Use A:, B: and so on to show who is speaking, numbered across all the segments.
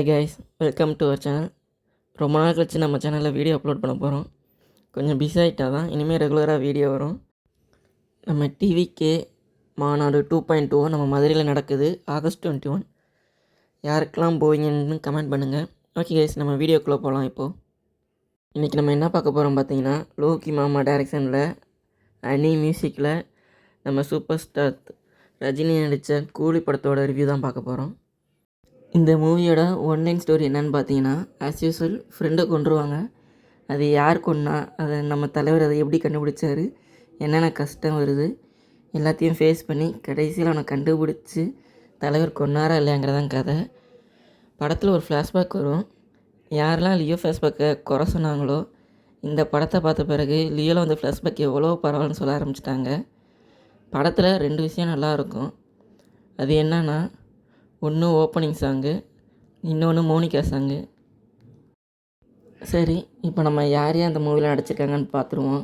A: Hi guys, welcome to our channel. ரொம்ப நாள் கழிச்சு நம்ம சேனலில் வீடியோ அப்லோட் பண்ண போகிறோம். கொஞ்சம் பிஸி ஆகிட்டால் தான் இனிமேல் ரெகுலராக வீடியோ வரும். நம்ம டிவிகே மாநாடு 2.2 நம்ம மதுரையில் நடக்குது ஆகஸ்ட் 21. யாருக்கெல்லாம் போவீங்கன்னு கமெண்ட் பண்ணுங்கள். ஓகே கைஸ், நம்ம வீடியோக்குள்ளே போகலாம். இப்போது இன்றைக்கி நம்ம என்ன பார்க்க போகிறோம் பார்த்தீங்கன்னா, லோகி மாமா டைரக்ஷனில் அனி மியூசிக்கில் நம்ம சூப்பர் ஸ்டார் ரஜினி நடித்த கூலி படத்தோட ரிவ்யூ தான் பார்க்க போகிறோம். இந்த மூவியோட ஒன்லைன் ஸ்டோரி என்னென்னு பார்த்தீங்கன்னா, ஆஸ் யூஸ்வல் ஃப்ரெண்டை கொன்றுவாங்க. அது யார் கொன்னா, அதை நம்ம தலைவர் அதை எப்படி கண்டுபிடிச்சாரு, என்னென்ன கஷ்டம் வருது எல்லாத்தையும் ஃபேஸ் பண்ணி கடைசியில் அவனை கண்டுபிடிச்சி தலைவர் கொன்னாரா இல்லையாங்கிறதான் கதை. படத்தில் ஒரு ஃப்ளாஷ்பேக் வரும். யாரெல்லாம் லியோ ஃப்ளாஷ்பேக்கை குறை சொன்னாங்களோ, இந்த படத்தை பார்த்த பிறகு லியோவில் வந்து ஃப்ளாஷ்பேக் எவ்வளோ பரவாயில்லன்னு சொல்ல ஆரம்பிச்சிட்டாங்க. படத்தில் 2 விஷயம் நல்லாயிருக்கும். அது என்னன்னா, ஒன்று ஓப்பனிங் சாங்கு, இன்னொன்று மோனிகா சாங்கு. சரி, இப்போ நம்ம யார் யார் அந்த மூவியில் நடிச்சிருக்காங்கன்னு பார்த்துருவோம்.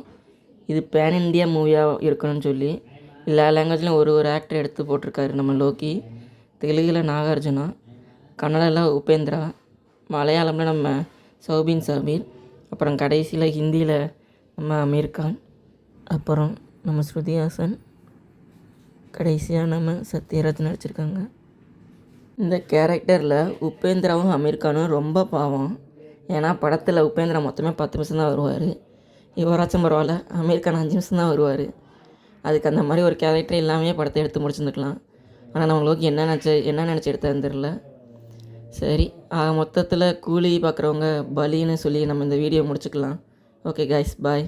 A: இது பேன் இண்டியா மூவியாக இருக்கணும்னு சொல்லி எல்லா லாங்குவேஜ்லையும் ஒரு ஆக்டர் எடுத்து போட்டிருக்காரு நம்ம லோகி. தெலுங்கில் நாகார்ஜுனா, கன்னடாவில் உபேந்திரா, மலையாளமில் நம்ம சௌபின் சாபீர், அப்புறம் கடைசியில் ஹிந்தியில் நம்ம அமீர் கான், அப்புறம் நம்ம ஸ்ருதி ஹாசன், கடைசியாக நம்ம சத்யராஜ் நடிச்சிருக்காங்க. இந்த கேரக்டரில் உபேந்திராவும் அமீர் கானும் ரொம்ப பாவம். ஏன்னா படத்தில் உபேந்திரா மொத்தமே 10 நிமிஷம் தான் வருவார். இவராச்சும் பரவாயில்ல, அமீர் கான் 5 நிமிஷம் தான் வருவார். அதுக்கு அந்த மாதிரி ஒரு கேரக்டர் இல்லாமையே படத்தை எடுத்து முடிச்சுருந்துக்கலாம். ஆனால் நம்ம லோகி என்ன நினச்சி எடுத்தாருன்னு தெரில. சரி, மொத்தத்தில் கூலி பார்க்குறவங்க பலின்னு சொல்லி நம்ம இந்த வீடியோ முடிச்சுக்கலாம். ஓகே கைஸ், பாய்.